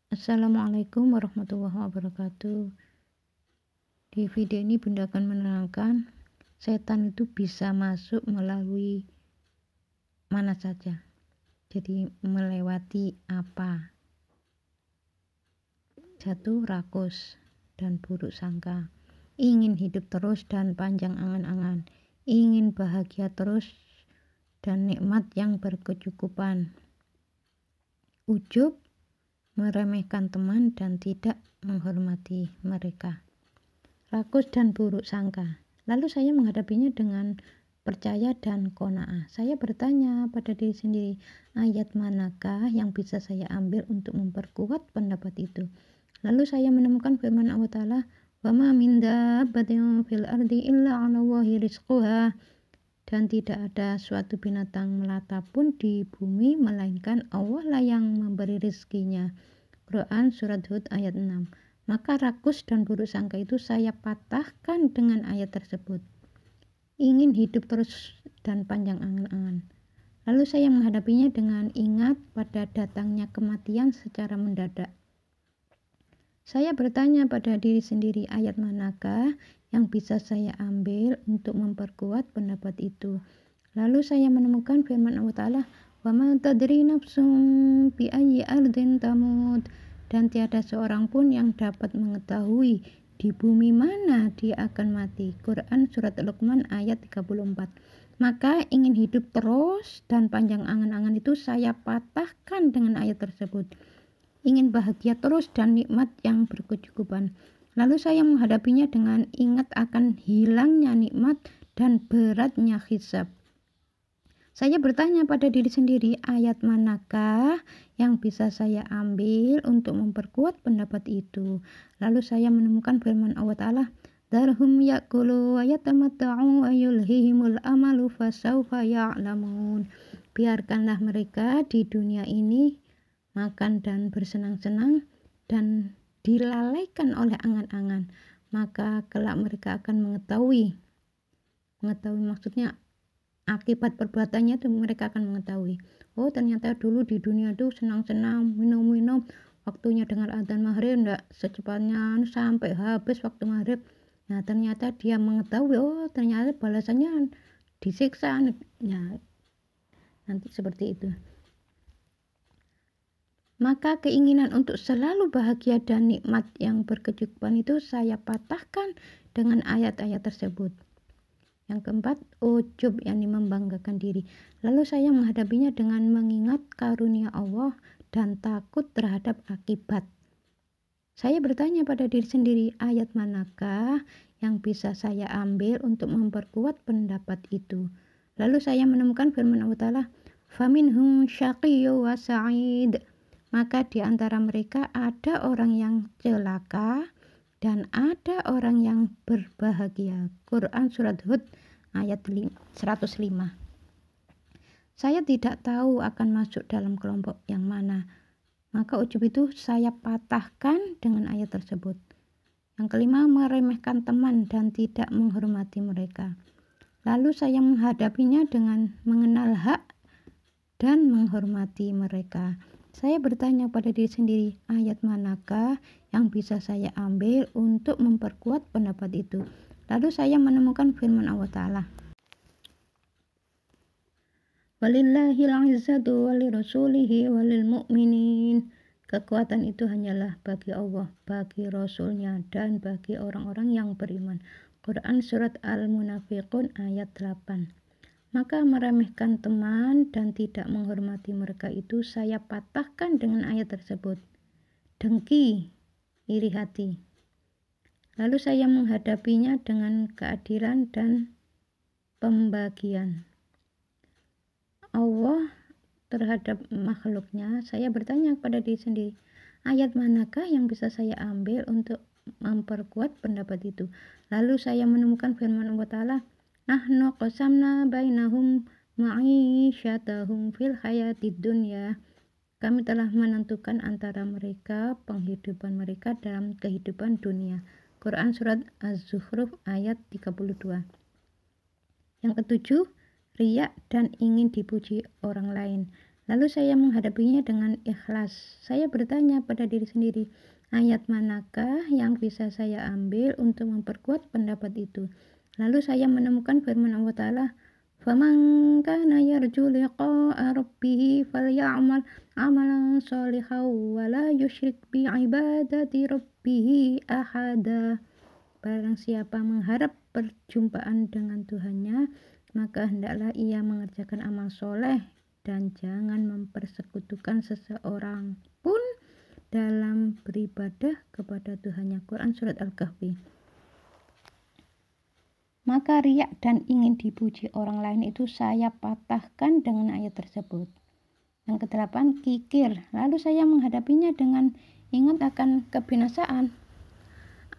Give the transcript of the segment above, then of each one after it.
Assalamualaikum warahmatullahi wabarakatuh. Di video ini Bunda akan menerangkan setan itu bisa masuk melalui mana saja. Jadi melewati apa? Satu, rakus dan buruk sangka. Ingin hidup terus dan panjang angan-angan. Ingin bahagia terus dan nikmat yang berkecukupan. Ujub, meremehkan teman dan tidak menghormati mereka. Rakus dan buruk sangka. Lalu saya menghadapinya dengan percaya dan qanaah. Saya bertanya pada diri sendiri, ayat manakah yang bisa saya ambil untuk memperkuat pendapat itu? Lalu saya menemukan firman Allah Ta'ala, wa ma min dabbatin fil ardi illa 'ala Allahi rizquha. Dan tidak ada suatu binatang melata pun di bumi melainkan Allah lah yang memberi rezekinya. Quran surat Hud ayat 6. Maka rakus dan buruk sangka itu saya patahkan dengan ayat tersebut. Ingin hidup terus dan panjang angan-angan. Lalu saya menghadapinya dengan ingat pada datangnya kematian secara mendadak. Saya bertanya pada diri sendiri, ayat manakah yang bisa saya ambil untuk memperkuat pendapat itu? Lalu saya menemukan firman Allah Ta'ala, wa ma tadri nafsum bi ayyi ardin tamut. Dan tiada seorang pun yang dapat mengetahui di bumi mana dia akan mati. Quran surat Luqman ayat 34. Maka ingin hidup terus dan panjang angan-angan itu saya patahkan dengan ayat tersebut. Ingin bahagia terus dan nikmat yang berkecukupan. Lalu saya menghadapinya dengan ingat akan hilangnya nikmat dan beratnya hisab. Saya bertanya pada diri sendiri, ayat manakah yang bisa saya ambil untuk memperkuat pendapat itu? Lalu saya menemukan firman Allah Ta'ala, darhum yakulu wa yatamatta'u wa yulhihimul amalu fasawfa ya'lamun. Biarkanlah mereka di dunia ini makan dan bersenang-senang dan dilalaikan oleh angan-angan, maka kelak mereka akan mengetahui maksudnya akibat perbuatannya itu mereka akan mengetahui. Oh, ternyata dulu di dunia itu senang-senang, minum-minum, waktunya dengar adzan maghrib enggak secepatnya sampai habis waktu maghrib. Nah, ternyata dia mengetahui, oh ternyata balasannya disiksa. Ya, nanti seperti itu. Maka keinginan untuk selalu bahagia dan nikmat yang berkecukupan itu saya patahkan dengan ayat-ayat tersebut. Yang keempat, ujub, yakni membanggakan diri. Lalu saya menghadapinya dengan mengingat karunia Allah dan takut terhadap akibat. Saya bertanya pada diri sendiri, ayat manakah yang bisa saya ambil untuk memperkuat pendapat itu? Lalu saya menemukan firman Allah Ta'ala, faminhum syaqiyyu wa sa'id. Maka di antara mereka ada orang yang celaka dan ada orang yang berbahagia. Quran surat Hud ayat 105. Saya tidak tahu akan masuk dalam kelompok yang mana. Maka ujub itu saya patahkan dengan ayat tersebut. Yang kelima, meremehkan teman dan tidak menghormati mereka. Lalu saya menghadapinya dengan mengenal hak dan menghormati mereka. Saya bertanya pada diri sendiri, ayat manakah yang bisa saya ambil untuk memperkuat pendapat itu? Lalu saya menemukan firman Allah Ta'ala, walillahil izzatu walirasulihi walil mu'minin. Kekuatan itu hanyalah bagi Allah, bagi Rasulnya, dan bagi orang-orang yang beriman. Quran surat Al-Munafiqun ayat 8. Maka meremehkan teman dan tidak menghormati mereka itu saya patahkan dengan ayat tersebut. Dengki, iri hati. Lalu saya menghadapinya dengan keadilan dan pembagian Allah terhadap makhluknya. Saya bertanya kepada diri sendiri, ayat manakah yang bisa saya ambil untuk memperkuat pendapat itu? Lalu saya menemukan firman Allah Ta'ala, nahnu qasamna bainahum ma'isyatahum fil hayatid dunya. Kami telah menentukan antara mereka penghidupan mereka dalam kehidupan dunia. Quran surat Az-Zukhruf ayat 32. Yang ketujuh, riya dan ingin dipuji orang lain. Lalu saya menghadapinya dengan ikhlas. Saya bertanya pada diri sendiri, ayat manakah yang bisa saya ambil untuk memperkuat pendapat itu? Lalu saya menemukan firman Allah Ta'ala, "Faman kana yarju liqa'a rabbih falya'mal 'amalan shalihan wa la yusyrik bi 'ibadati rabbih ahada." Barang siapa mengharap perjumpaan dengan Tuhannya, maka hendaklah ia mengerjakan amal soleh dan jangan mempersekutukan seseorang pun dalam beribadah kepada Tuhannya. Quran Surat Al-Kahfi. Maka riak dan ingin dipuji orang lain itu saya patahkan dengan ayat tersebut. Yang ke-8, kikir. Lalu saya menghadapinya dengan ingat akan kebinasaan.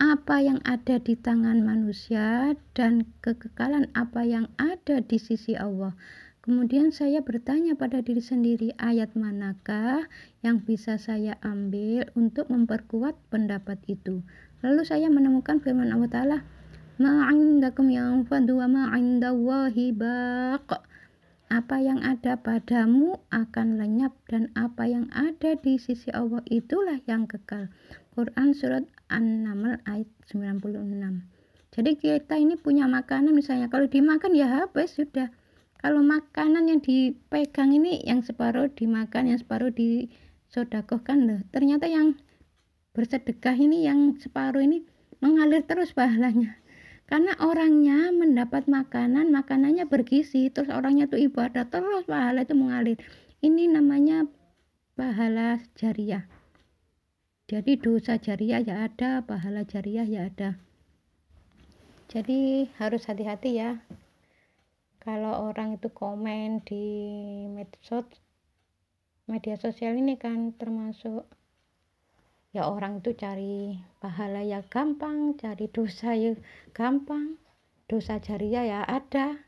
Apa yang ada di tangan manusia dan kekekalan apa yang ada di sisi Allah. Kemudian saya bertanya pada diri sendiri, ayat manakah yang bisa saya ambil untuk memperkuat pendapat itu. Lalu saya menemukan firman Allah Ta'ala, "Ma'indakum yanfadu wa ma'indallahi baq." Apa yang ada padamu akan lenyap dan apa yang ada di sisi Allah itulah yang kekal. Quran Surat An-Naml ayat 96. Jadi kita ini punya makanan, misalnya kalau dimakan ya habis sudah. Kalau makanan yang dipegang ini yang separuh dimakan, yang separuh disodakohkan loh. Ternyata yang bersedekah ini, yang separuh ini mengalir terus pahalanya. Karena orangnya mendapat makanan, makanannya bergizi, terus orangnya tuh ibadah, terus pahala itu mengalir. Ini namanya pahala jariah. Jadi dosa jariah ya ada, pahala jariah ya ada. Jadi harus hati-hati ya. Kalau orang itu komen di media sosial ini kan termasuk ya, orang itu cari pahala ya gampang, cari dosa ya gampang. Dosa jariah ya ada,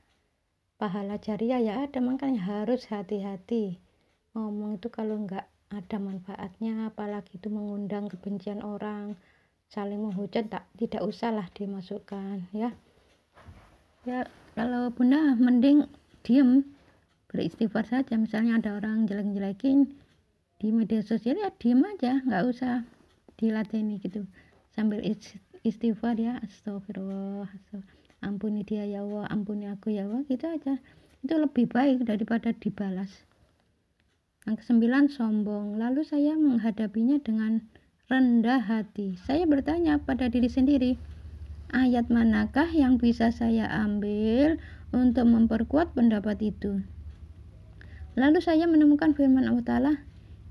pahala jariah ya ada, makanya harus hati-hati. Ngomong itu kalau nggak ada manfaatnya, apalagi itu mengundang kebencian orang, saling menghujat, tidak usahlah dimasukkan ya. Ya kalau bunda mending diem, beristighfar saja. Misalnya ada orang jelek-jelekin di media sosial ya diem aja, nggak usah dilateni gitu, sambil istighfar ya, astagfirullah, ampuni dia ya Allah, ampuni aku ya Allah, gitu aja. Itu lebih baik daripada dibalas. Yang ke-9, sombong. Lalu saya menghadapinya dengan rendah hati. Saya bertanya pada diri sendiri, ayat manakah yang bisa saya ambil untuk memperkuat pendapat itu. Lalu saya menemukan firman Allah Ta'ala,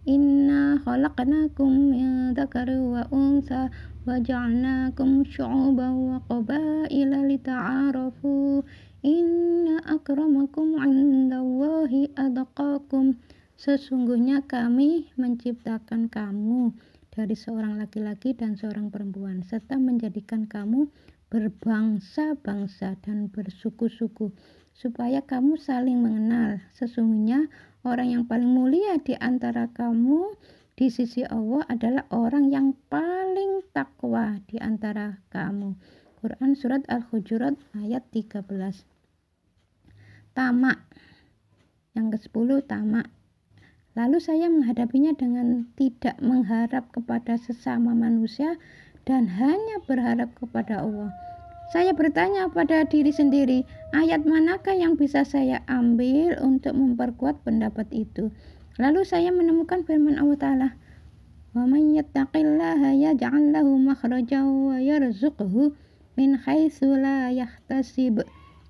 "Inna khalaqnakum min dzakari wa untha wa ja'alnakum syu'uban wa qabaila lita'arafu. Inna akramakum 'indallahi atqakum." Sesungguhnya kami menciptakan kamu dari seorang laki-laki dan seorang perempuan, serta menjadikan kamu berbangsa-bangsa dan bersuku-suku, supaya kamu saling mengenal. Sesungguhnya orang yang paling mulia di antara kamu di sisi Allah adalah orang yang paling takwa di antara kamu. Quran Surat Al-Hujurat ayat 13. Tamak. Yang ke-10, tamak. Lalu saya menghadapinya dengan tidak mengharap kepada sesama manusia dan hanya berharap kepada Allah. Saya bertanya pada diri sendiri, ayat manakah yang bisa saya ambil untuk memperkuat pendapat itu. Lalu saya menemukan firman Allah Ta'ala, "Wa man yattaqillaha yaj'al lahu makhrajan wa yarzuqhu min haitsu la yahtasib."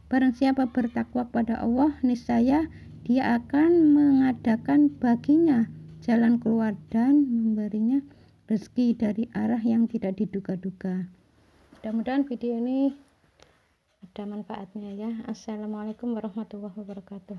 Barang siapa bertakwa kepada Allah, niscaya Dia akan mengadakan baginya jalan keluar dan memberinya rezeki dari arah yang tidak diduga-duga. Mudah-mudahan video ini ada manfaatnya ya. Assalamualaikum warahmatullahi wabarakatuh.